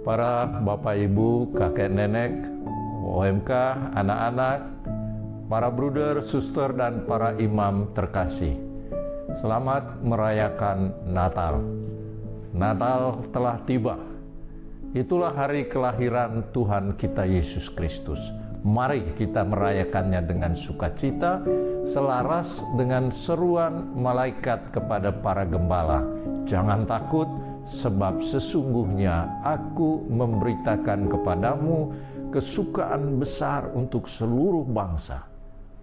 para bapak ibu, kakek nenek, OMK, anak-anak, para bruder, suster, dan para imam terkasih. Selamat merayakan Natal. Natal telah tiba. Itulah hari kelahiran Tuhan kita Yesus Kristus. Mari kita merayakannya dengan sukacita, selaras dengan seruan malaikat kepada para gembala. Jangan takut, sebab sesungguhnya aku memberitakan kepadamu kesukaan besar untuk seluruh bangsa.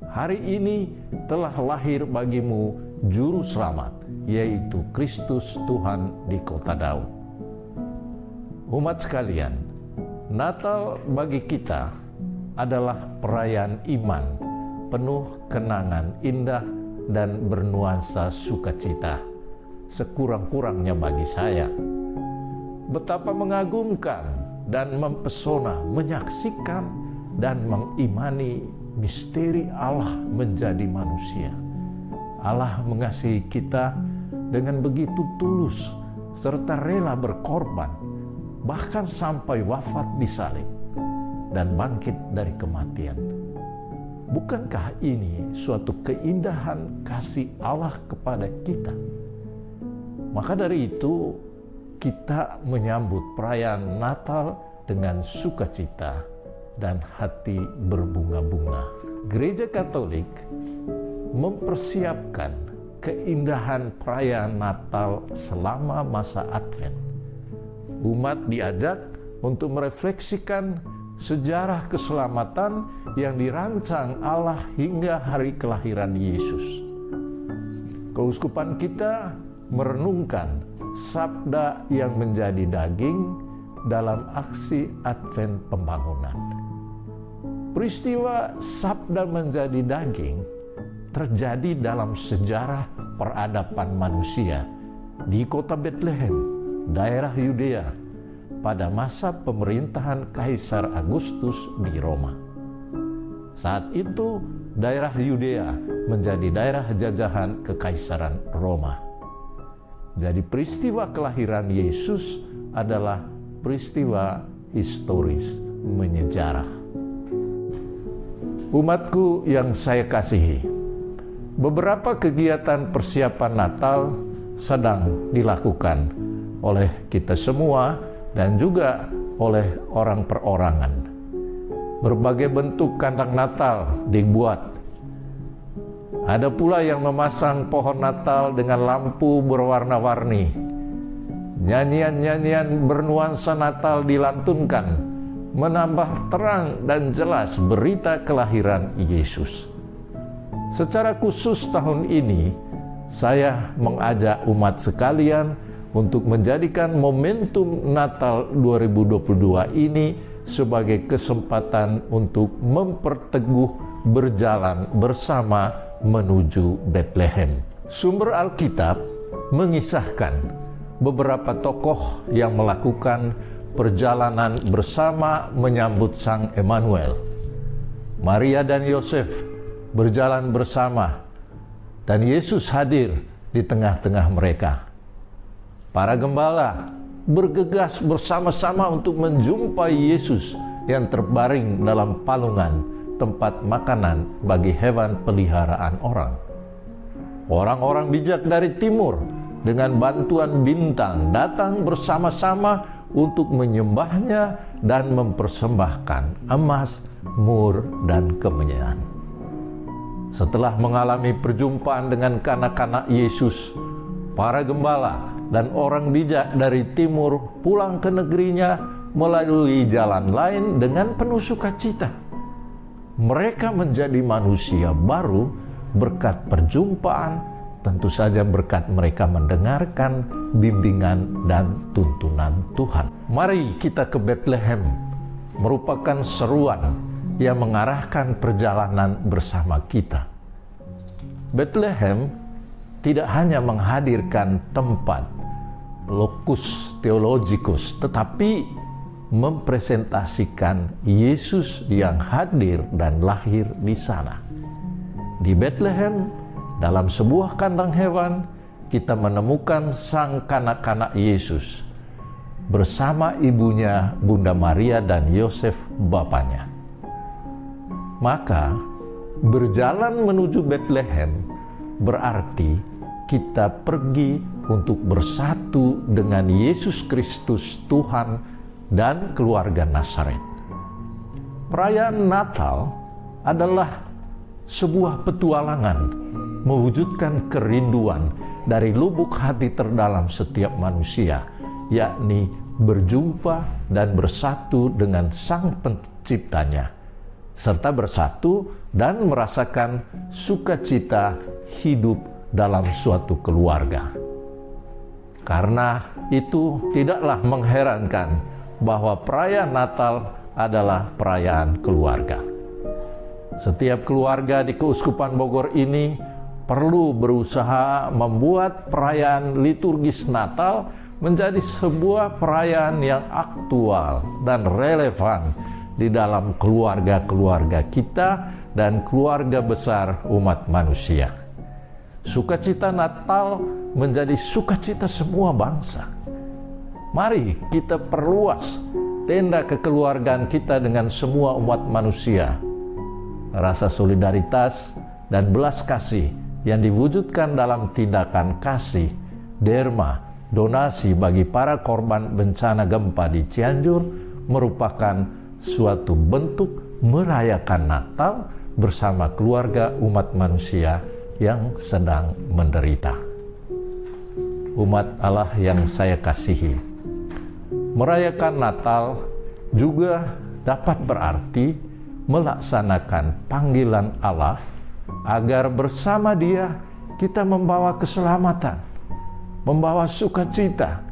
Hari ini telah lahir bagimu Juru Selamat, yaitu Kristus Tuhan di kota Daud. Umat sekalian, Natal bagi kita adalah perayaan iman, penuh kenangan indah dan bernuansa sukacita. Sekurang-kurangnya bagi saya, betapa mengagumkan dan mempesona menyaksikan dan mengimani misteri Allah menjadi manusia. Allah mengasihi kita dengan begitu tulus serta rela berkorban, bahkan sampai wafat di salib dan bangkit dari kematian. Bukankah ini suatu keindahan kasih Allah kepada kita? Maka dari itu, kita menyambut perayaan Natal dengan sukacita dan hati berbunga-bunga. Gereja Katolik mempersiapkan keindahan perayaan Natal selama masa Advent. Umat diajak untuk merefleksikan sejarah keselamatan yang dirancang Allah hingga hari kelahiran Yesus. Keuskupan kita merenungkan sabda yang menjadi daging dalam aksi Advent pembangunan. Peristiwa sabda menjadi daging terjadi dalam sejarah peradaban manusia di kota Bethlehem, daerah Yudea, pada masa pemerintahan Kaisar Agustus di Roma. Saat itu, daerah Yudea menjadi daerah jajahan Kekaisaran Roma. Jadi peristiwa kelahiran Yesus adalah peristiwa historis menyejarah. Umatku yang saya kasihi, beberapa kegiatan persiapan Natal sedang dilakukan oleh kita semua dan juga oleh orang perorangan. Berbagai bentuk kandang Natal dibuat. Ada pula yang memasang pohon Natal dengan lampu berwarna-warni. Nyanyian-nyanyian bernuansa Natal dilantunkan, menambah terang dan jelas berita kelahiran Yesus. Secara khusus tahun ini, saya mengajak umat sekalian untuk menjadikan momentum Natal 2022 ini sebagai kesempatan untuk memperteguh berjalan bersama menuju Bethlehem. Sumber Alkitab mengisahkan beberapa tokoh yang melakukan perjalanan bersama menyambut Sang Emmanuel. Maria dan Yosef berjalan bersama dan Yesus hadir di tengah-tengah mereka. Para gembala bergegas bersama-sama untuk menjumpai Yesus yang terbaring dalam palungan tempat makanan bagi hewan peliharaan orang. Orang-orang bijak dari timur dengan bantuan bintang datang bersama-sama untuk menyembahnya dan mempersembahkan emas, mur, dan kemenyan. Setelah mengalami perjumpaan dengan kanak-kanak Yesus, para gembala dan orang bijak dari timur pulang ke negerinya melalui jalan lain dengan penuh sukacita. Mereka menjadi manusia baru berkat perjumpaan, tentu saja berkat mereka mendengarkan bimbingan dan tuntunan Tuhan. Mari kita ke Bethlehem, merupakan seruan yang mengarahkan perjalanan bersama kita. Bethlehem tidak hanya menghadirkan tempat, locus theologicus, tetapi mempresentasikan Yesus yang hadir dan lahir di sana. Di Bethlehem, dalam sebuah kandang hewan, kita menemukan sang kanak-kanak Yesus. bersama ibunya Bunda Maria dan Yosef bapaknya. Maka berjalan menuju Bethlehem berarti kita pergi untuk bersatu dengan Yesus Kristus Tuhan dan keluarga Nazaret. Perayaan Natal adalah sebuah petualangan mewujudkan kerinduan dari lubuk hati terdalam setiap manusia, yakni berjumpa dan bersatu dengan Sang Penciptanya, serta bersatu dan merasakan sukacita hidup dalam suatu keluarga. Karena itu tidaklah mengherankan bahwa perayaan Natal adalah perayaan keluarga. Setiap keluarga di Keuskupan Bogor ini perlu berusaha membuat perayaan liturgis Natal menjadi sebuah perayaan yang aktual dan relevan di dalam keluarga-keluarga kita dan keluarga besar umat manusia. Sukacita Natal menjadi sukacita semua bangsa. Mari kita perluas tenda kekeluargaan kita dengan semua umat manusia. Rasa solidaritas dan belas kasih yang diwujudkan dalam tindakan kasih, derma, donasi bagi para korban bencana gempa di Cianjur merupakan suatu bentuk merayakan Natal bersama keluarga umat manusia yang sedang menderita. Umat Allah yang saya kasihi, merayakan Natal juga dapat berarti melaksanakan panggilan Allah agar bersama Dia kita membawa keselamatan, membawa sukacita,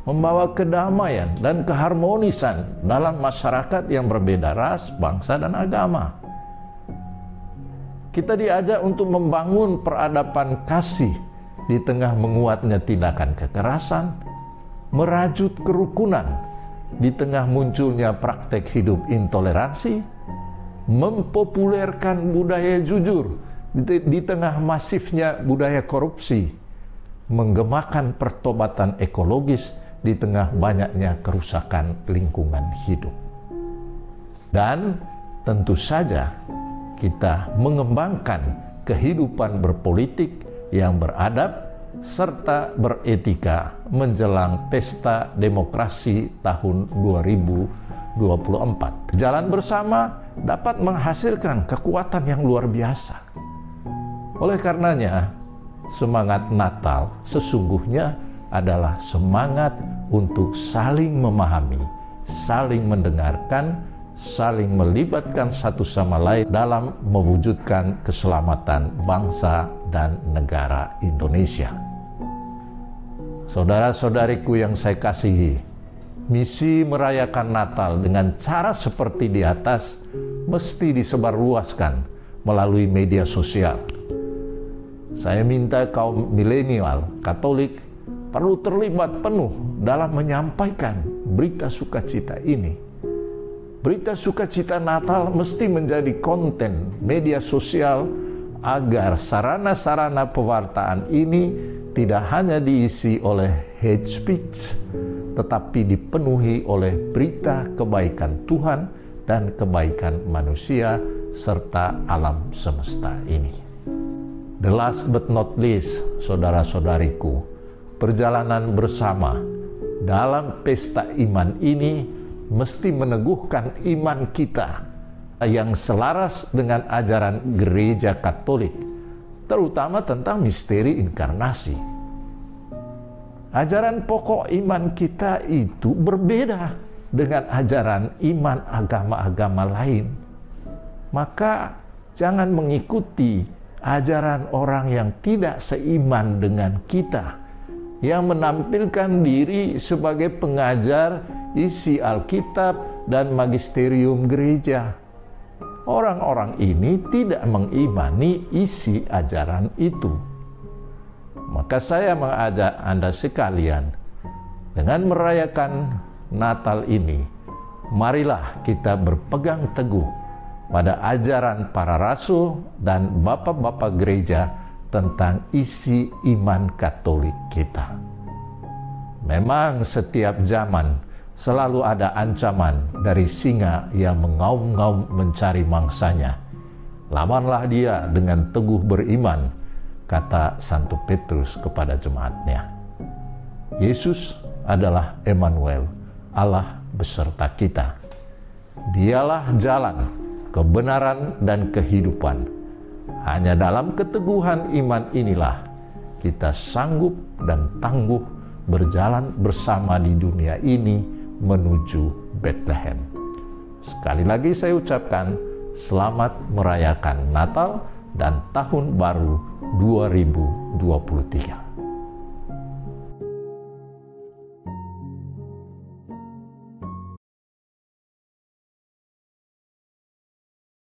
membawa kedamaian dan keharmonisan dalam masyarakat yang berbeda ras, bangsa, dan agama. Kita diajak untuk membangun peradaban kasih di tengah menguatnya tindakan kekerasan, merajut kerukunan di tengah munculnya praktek hidup intoleransi, mempopulerkan budaya jujur di tengah masifnya budaya korupsi, menggemakan pertobatan ekologis di tengah banyaknya kerusakan lingkungan hidup. Dan tentu saja kita mengembangkan kehidupan berpolitik yang beradab serta beretika menjelang pesta demokrasi tahun 2024. Jalan bersama dapat menghasilkan kekuatan yang luar biasa. Oleh karenanya, semangat Natal sesungguhnya adalah semangat untuk saling memahami, saling mendengarkan, saling melibatkan satu sama lain dalam mewujudkan keselamatan bangsa dan negara Indonesia. Saudara-saudariku yang saya kasihi, misi merayakan Natal dengan cara seperti di atas mesti disebarluaskan melalui media sosial. Saya minta kaum milenial Katolik perlu terlibat penuh dalam menyampaikan berita sukacita ini. Berita sukacita Natal mesti menjadi konten media sosial agar sarana-sarana pewartaan ini tidak hanya diisi oleh hate speech, tetapi dipenuhi oleh berita kebaikan Tuhan dan kebaikan manusia serta alam semesta ini. The last but not least, saudara-saudariku, perjalanan bersama dalam pesta iman ini mesti meneguhkan iman kita yang selaras dengan ajaran Gereja Katolik, terutama tentang misteri inkarnasi. Ajaran pokok iman kita itu berbeda dengan ajaran iman agama-agama lain. Maka jangan mengikuti ajaran orang yang tidak seiman dengan kita, yang menampilkan diri sebagai pengajar isi Alkitab dan magisterium gereja. Orang-orang ini tidak mengimani isi ajaran itu. Maka saya mengajak Anda sekalian, dengan merayakan Natal ini, marilah kita berpegang teguh pada ajaran para rasul dan bapak-bapak gereja tentang isi iman Katolik kita. Memang setiap zaman selalu ada ancaman dari singa yang mengaum-ngaum mencari mangsanya. Lawanlah dia dengan teguh beriman, kata Santo Petrus kepada jemaatnya. Yesus adalah Emmanuel, Allah beserta kita. Dialah jalan, kebenaran, dan kehidupan. Hanya dalam keteguhan iman inilah kita sanggup dan tangguh berjalan bersama di dunia ini menuju Bethlehem. Sekali lagi saya ucapkan selamat merayakan Natal dan Tahun Baru 2023.